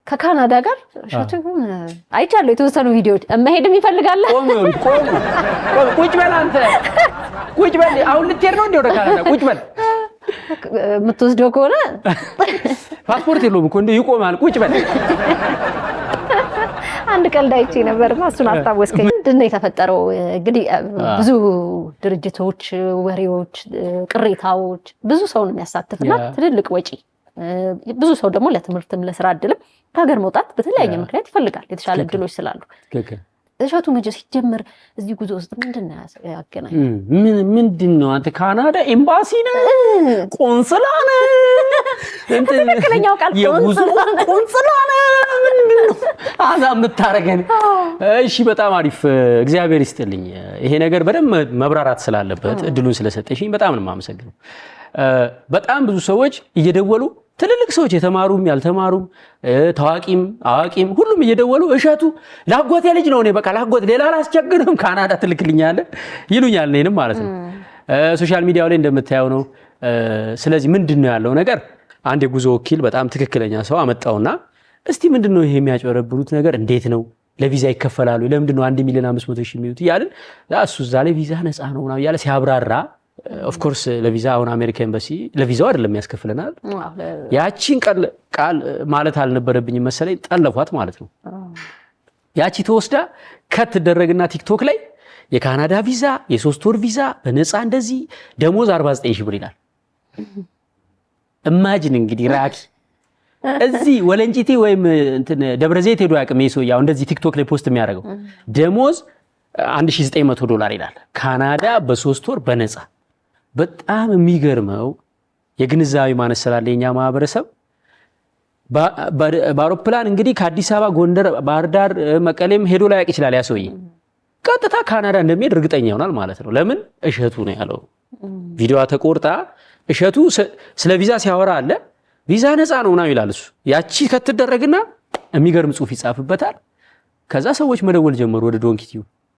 ከካናዳ ጋር ሻቱን አይቻለሁ የተወሰኑ ቪዲዮዎች መሄድም ይፈልጋል ቆም ቁጭ በል አንተ ቁጭ በል አሁን ልትሄድ ነው እንዴ ወደ ካናዳ ቁጭ በል የምትወስደው ከሆነ ፓስፖርት የለውም እኮ እንዴ ይቆማል ቁጭ በል አንድ ቀልድ አይቼ ነበርና እሱን አስታወስከኝ ምንድነው የተፈጠረው እንግዲህ ብዙ ድርጅቶች ወሬዎች ቅሬታዎች ብዙ ሰው ነው የሚያሳትፍና ትልልቅ ወጪ ብዙ ሰው ደግሞ ለትምህርትም ለስራ እድልም ከሀገር መውጣት በተለያየ ምክንያት ይፈልጋል የተሻለ እድሎች ስላሉ እሻቱ መጀ ሲጀምር እዚህ ጉዞ ውስጥ ምንድነው ያገናኝ ምንድነው አንተ ካናዳ ኤምባሲ ነው ቆንስላ ነው ትክክለኛው ቃል ቆንስላ ነው ምንድነው አዛም ተታረገን እሺ በጣም አሪፍ እግዚአብሔር ይስጥልኝ ይሄ ነገር በደም መብራራት ስላለበት እድሉን ስለሰጠሽኝ በጣም ነው የማመሰግነው በጣም ብዙ ሰዎች እየደወሉ ትልልቅ ሰዎች የተማሩም ያልተማሩም ታዋቂም አዋቂም ሁሉም እየደወሉ እሻቱ ላጎቴ ልጅ ነው እኔ በቃ ላጎት ሌላ አላስቸግርም ካናዳ ትልክልኛለ ይሉኛል እኔንም ማለት ነው ሶሻል ሚዲያው ላይ እንደምታየው ነው ስለዚህ ምንድነው ያለው ነገር አንድ የጉዞ ወኪል በጣም ትክክለኛ ሰው አመጣውና እስቲ ምንድነው ይሄ የሚያጨረብሩት ነገር እንዴት ነው ለቪዛ ይከፈላሉ ለምንድነው 1,500,000 የሚሉት ያልን እሱ እዛ ላይ ቪዛ ነፃ ነው ነው ያለ ሲያብራራ of course ለቪዛ አሁን አሜሪካ ኤምባሲ ለቪዛው አይደለም ያስከፍለናል ያቺን ቃል ማለት አልነበረብኝም መሰለኝ ጠለፏት ማለት ነው ያቺ ተወስዳ ከት ተደረገና ቲክቶክ ላይ የካናዳ ቪዛ የ3 ወር ቪዛ በነፃ እንደዚህ ደሞዝ 49,000 ብር ይላል ኢማጂን እንግዲህ ራኪ እዚህ ወለንጂቲ ወይም እንትን ደብረዘይት ሄዶ ያቀም ይሶ ያው እንደዚህ ቲክቶክ ላይ ፖስት የሚያደርገው ደሞዝ $1,900 ይላል ካናዳ በ3 ወር በነፃ በጣም የሚገርመው የግንዛቤ ማነስ ስላለኛ ማህበረሰብ በአውሮፕላን እንግዲህ ከአዲስ አበባ ጎንደር ባህር ዳር መቀሌም ሄዶ ላይ ያቅ ይችላል ያሰውይ ቀጥታ ካናዳ እንደሚሄድ እርግጠኛ ይሆናል ማለት ነው ለምን እሸቱ ነው ያለው ቪዲዮዋ ተቆርጣ እሸቱ ስለ ቪዛ ሲያወራ አለ ቪዛ ነፃ ነው ነው ይላል እሱ ያቺ ከተደረገና የሚገርም ጽሁፍ ይጻፍበታል ከዛ ሰዎች መደወል ጀመሩ ወደ ዶንኪቲው